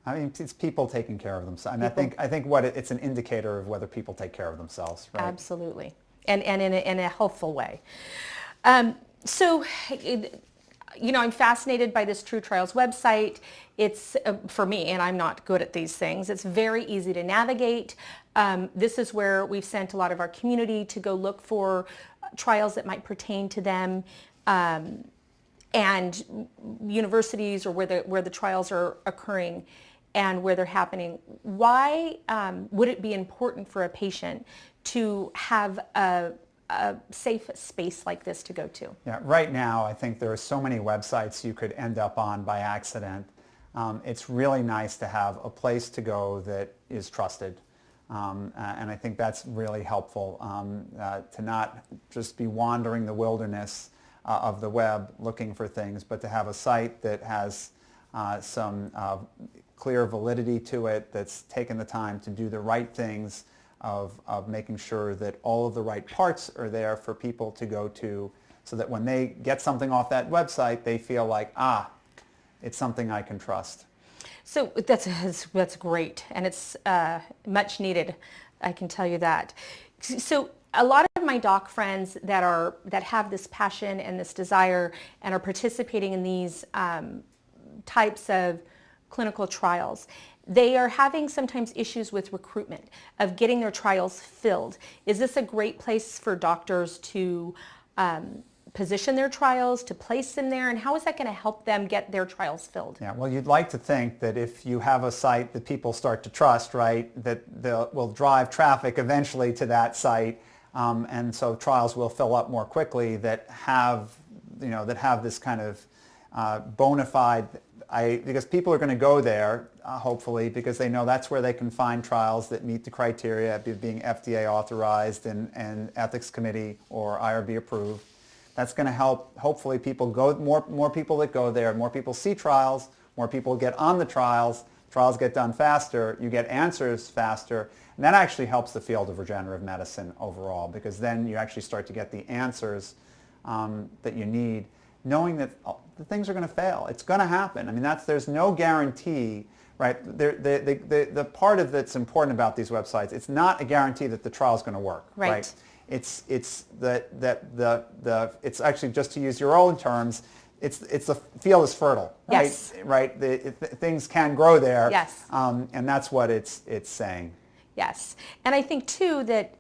I mean, it's people taking care of themselves. I mean, I think it's an indicator of whether people take care of themselves, right? Absolutely, and in a healthful way. So, I'm fascinated by this True Trials website. It's for me, and I'm not good at these things. It's very easy to navigate. This is where we've sent a lot of our community to go look for trials that might pertain to them. And universities, or where the trials are occurring and where they're happening. Why would it be important for a patient to have a safe space like this to go to? Yeah, right now I think there are so many websites you could end up on by accident. It's really nice to have a place to go that is trusted. And I think that's really helpful, to not just be wandering the wilderness of the web looking for things, but to have a site that has some clear validity to it, that's taken the time to do the right things of making sure that all of the right parts are there for people to go to, so that when they get something off that website, they feel like, it's something I can trust. So that's great, and it's much needed, I can tell you that. So a lot of my doc friends that have this passion and this desire and are participating in these types of clinical trials, they are having sometimes issues with recruitment, of getting their trials filled. Is this a great place for doctors to position their trials, to place them there, and how is that going to help them get their trials filled? Yeah, well, you'd like to think that if you have a site that people start to trust, right, that will drive traffic eventually to that site, and so trials will fill up more quickly, that have this kind of bona fide, because people are going to go there, hopefully, because they know that's where they can find trials that meet the criteria of being FDA authorized and ethics committee or IRB approved. That's going to help, hopefully, people go, more people that go there, more people see trials, more people get on the trials get done faster, you get answers faster, and that actually helps the field of regenerative medicine overall, because then you actually start to get the answers that you need, knowing that the things are going to fail. It's going to happen. I mean, there's no guarantee, right? The part of that's important about these websites, it's not a guarantee that the trial is going to work, right? It's it's actually, just to use your own terms, it's the field is fertile, right? Yes. Right. Things can grow there. Yes. And that's what it's saying. Yes, and I think too that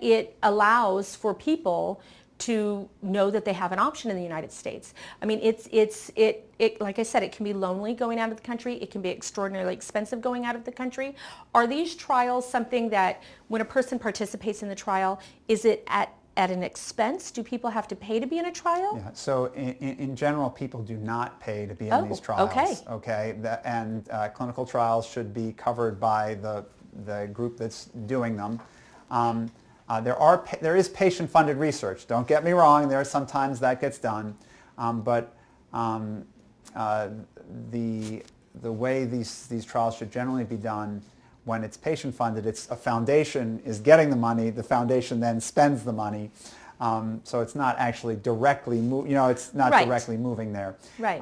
it allows for people to know that they have an option in the United States. I mean, it like I said, it can be lonely going out of the country. It can be extraordinarily expensive going out of the country. Are these trials something that, when a person participates in the trial, is it at an expense? Do people have to pay to be in a trial? Yeah. So in general, people do not pay to be in these trials. Okay. Okay. And clinical trials should be covered by the group that's doing them. There is patient-funded research. Don't get me wrong. Sometimes that gets done, but the way these trials should generally be done, when it's patient-funded, it's a foundation is getting the money. The foundation then spends the money, so it's not actually directly it's not Right. directly moving there. Right.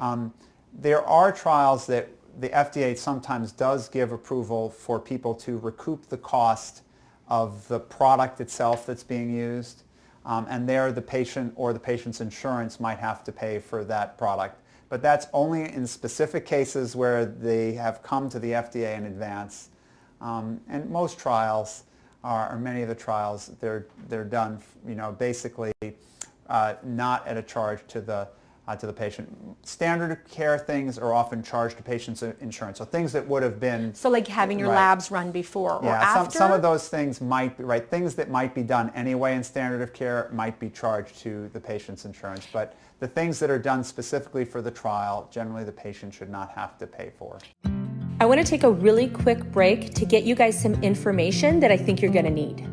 There are trials that the FDA sometimes does give approval for people to recoup the cost of the product itself that's being used, and there the patient or the patient's insurance might have to pay for that product. But that's only in specific cases where they have come to the FDA in advance. And most trials or many of the trials, they're done, basically not at a charge to the to the patient. Standard of care things are often charged to patients' insurance. So things that would have been... So like having your labs run before or after? Some of those things might be, things that might be done anyway in standard of care might be charged to the patient's insurance. But the things that are done specifically for the trial, generally the patient should not have to pay for. I want to take a really quick break to get you guys some information that I think you're going to need.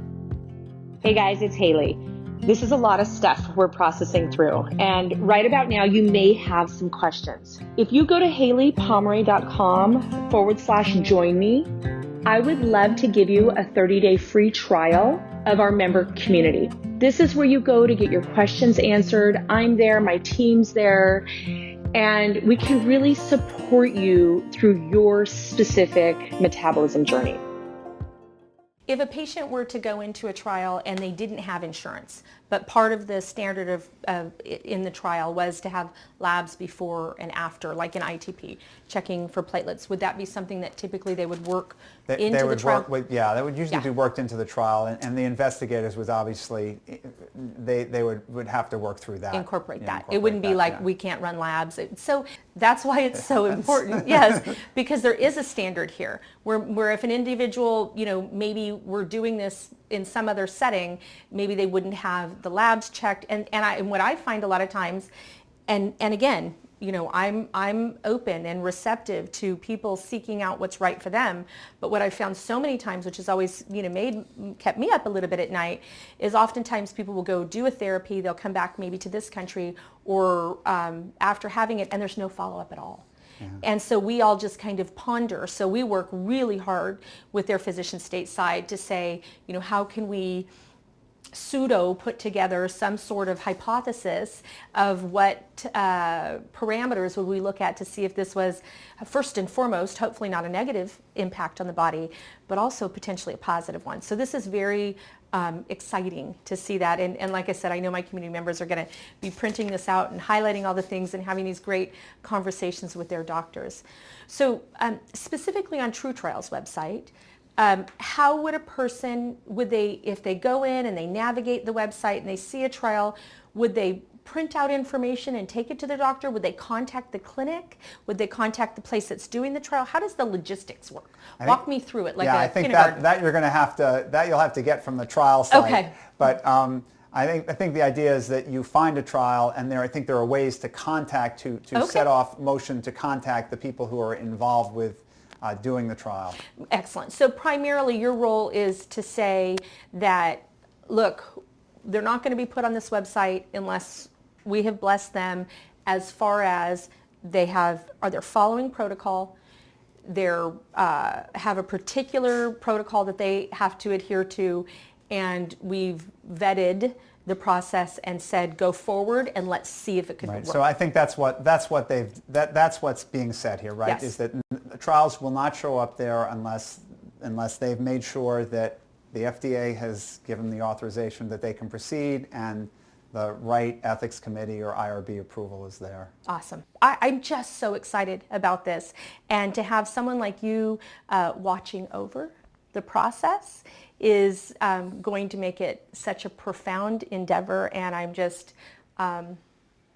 Hey guys, it's Haylie. This is a lot of stuff we're processing through, and right about now you may have some questions. If you go to HayliePomroy.com/join me, I would love to give you a 30-day free trial of our member community. This is where you go to get your questions answered. I'm there, my team's there, and we can really support you through your specific metabolism journey. If a patient were to go into a trial and they didn't have insurance, but part of the standard of in the trial was to have labs before and after, like an ITP, checking for platelets, would that be something that typically they would work into the trial? That would usually be worked into the trial, and the investigators would obviously, they would have to work through that. Incorporate that. It wouldn't be like, we can't run labs. So that's why it's so important, yes, because there is a standard here, where if an individual, maybe we're doing this in some other setting, maybe they wouldn't have the labs checked. And what I find a lot of times, and again, I'm open and receptive to people seeking out what's right for them. But what I've found so many times, which has always, kept me up a little bit at night, is oftentimes people will go do a therapy, they'll come back maybe to this country or after having it, and there's no follow-up at all. Yeah. And so we all just kind of ponder. So we work really hard with their physician stateside to say, how can we pseudo put together some sort of hypothesis of what parameters would we look at to see if this was, first and foremost, hopefully not a negative impact on the body, but also potentially a positive one. So this is very exciting to see that. And like I said, I know my community members are going to be printing this out and highlighting all the things and having these great conversations with their doctors. So specifically on True Trial's website, how would a person, if they go in and they navigate the website and they see a trial, would they print out information and take it to the doctor? Would they contact the clinic? Would they contact the place that's doing the trial? How does the logistics work? Walk me through it like a kindergarten. I think that you're going to have to, you'll have to get from the trial site. Okay. But I think the idea is that you find a trial, and I think there are ways to contact, to set off motion to contact the people who are involved with doing the trial. Excellent. So primarily your role is to say that, look, they're not going to be put on this website unless we have blessed them, as far as they're following protocol, they're have a particular protocol that they have to adhere to, and we've vetted the process and said go forward and let's see if it could work. So I think that's what's being said here, right? Yes. Is that the trials will not show up there unless they've made sure that the FDA has given the authorization that they can proceed and the right ethics committee or IRB approval is there. Awesome. I'm just so excited about this, and to have someone like you watching over the process is going to make it such a profound endeavor, and I'm just I'm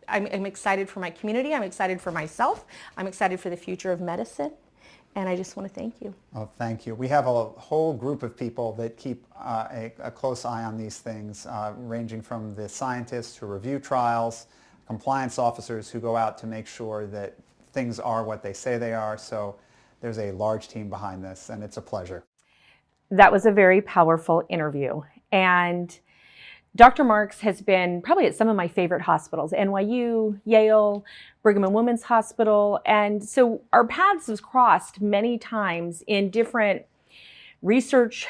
excited for my community, I'm excited for myself, I'm excited for the future of medicine, and I just want to thank you. Oh, thank you. We have a whole group of people that keep a close eye on these things, ranging from the scientists who review trials, compliance officers who go out to make sure that things are what they say they are. So there's a large team behind this, and it's a pleasure. That was a very powerful interview. And Dr. Marks has been probably at some of my favorite hospitals, NYU, Yale, Brigham and Women's Hospital. And so our paths have crossed many times in different research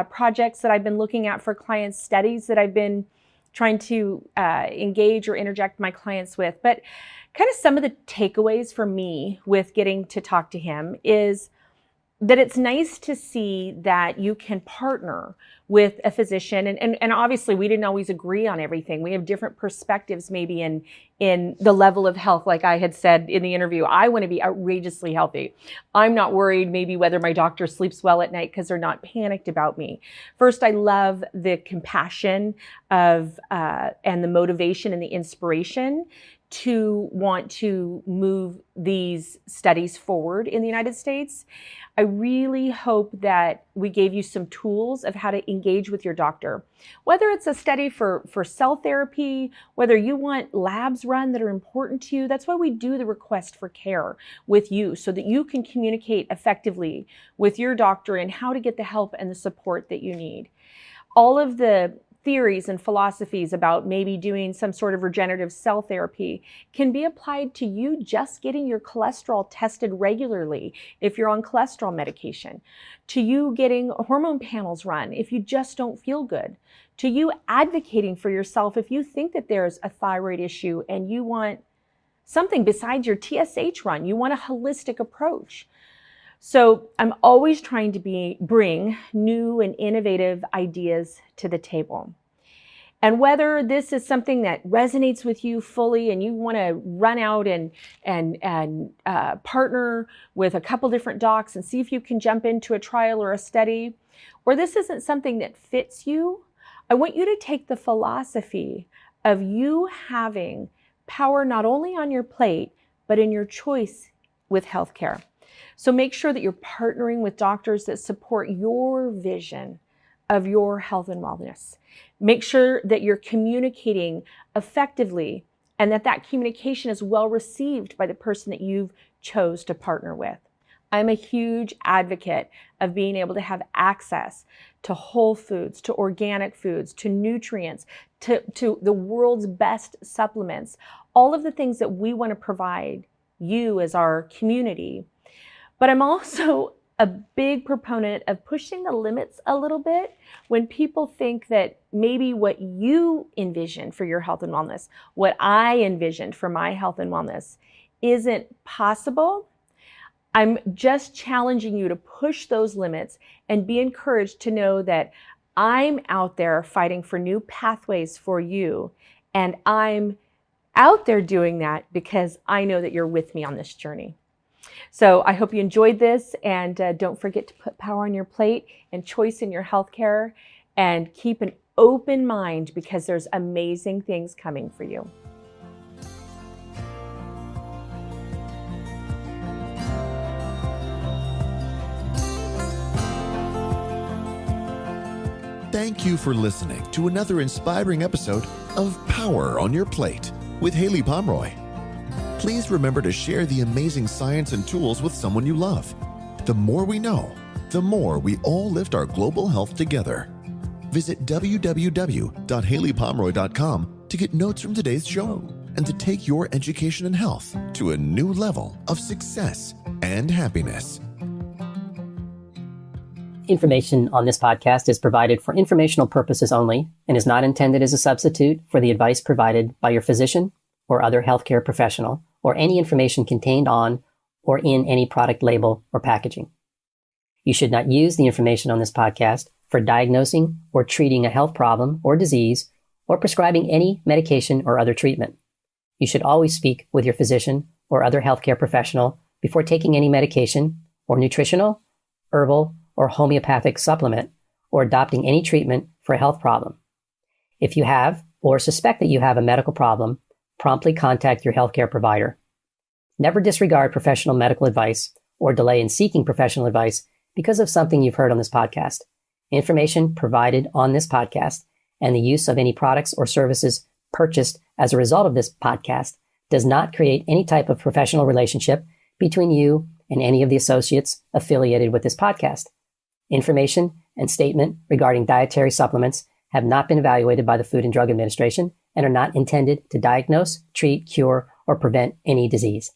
projects that I've been looking at for clients, studies that I've been trying to engage or interject my clients with. But kind of some of the takeaways for me with getting to talk to him is that it's nice to see that you can partner with a physician. And obviously we didn't always agree on everything. We have different perspectives maybe in the level of health. Like I had said in the interview, I want to be outrageously healthy. I'm not worried maybe whether my doctor sleeps well at night because they're not panicked about me. First, I love the compassion of and the motivation and the inspiration to want to move these studies forward in the United States. I really hope that we gave you some tools of how to engage with your doctor. Whether it's a study for cell therapy, whether you want labs run that are important to you, that's why we do the request for care with you, so that you can communicate effectively with your doctor and how to get the help and the support that you need. All of the theories and philosophies about maybe doing some sort of regenerative cell therapy can be applied to you just getting your cholesterol tested regularly if you're on cholesterol medication, to you getting hormone panels run if you just don't feel good, to you advocating for yourself if you think that there's a thyroid issue and you want something besides your TSH run, you want a holistic approach. So I'm always trying to bring new and innovative ideas to the table. And whether this is something that resonates with you fully and you want to run out and partner with a couple different docs and see if you can jump into a trial or a study, or this isn't something that fits you, I want you to take the philosophy of you having power not only on your plate, but in your choice with healthcare. So make sure that you're partnering with doctors that support your vision of your health and wellness. Make sure that you're communicating effectively and that communication is well received by the person that you've chose to partner with. I'm a huge advocate of being able to have access to whole foods, to organic foods, to nutrients, to the world's best supplements, all of the things that we want to provide you as our community. But I'm also a big proponent of pushing the limits a little bit when people think that maybe what you envision for your health and wellness, what I envisioned for my health and wellness, isn't possible. I'm just challenging you to push those limits and be encouraged to know that I'm out there fighting for new pathways for you. And I'm out there doing that because I know that you're with me on this journey. So I hope you enjoyed this, and don't forget to put power on your plate and choice in your healthcare, and keep an open mind because there's amazing things coming for you. Thank you for listening to another inspiring episode of Power on Your Plate with Haylie Pomroy. Please remember to share the amazing science and tools with someone you love. The more we know, the more we all lift our global health together. Visit www.hayliepomroy.com to get notes from today's show and to take your education and health to a new level of success and happiness. Information on this podcast is provided for informational purposes only and is not intended as a substitute for the advice provided by your physician or other healthcare professional, or any information contained on or in any product label or packaging. You should not use the information on this podcast for diagnosing or treating a health problem or disease, or prescribing any medication or other treatment. You should always speak with your physician or other healthcare professional before taking any medication or nutritional, herbal, or homeopathic supplement, or adopting any treatment for a health problem. If you have or suspect that you have a medical problem, promptly contact your healthcare provider. Never disregard professional medical advice or delay in seeking professional advice because of something you've heard on this podcast. Information provided on this podcast and the use of any products or services purchased as a result of this podcast does not create any type of professional relationship between you and any of the associates affiliated with this podcast. Information and statement regarding dietary supplements have not been evaluated by the Food and Drug Administration and are not intended to diagnose, treat, cure, or prevent any disease.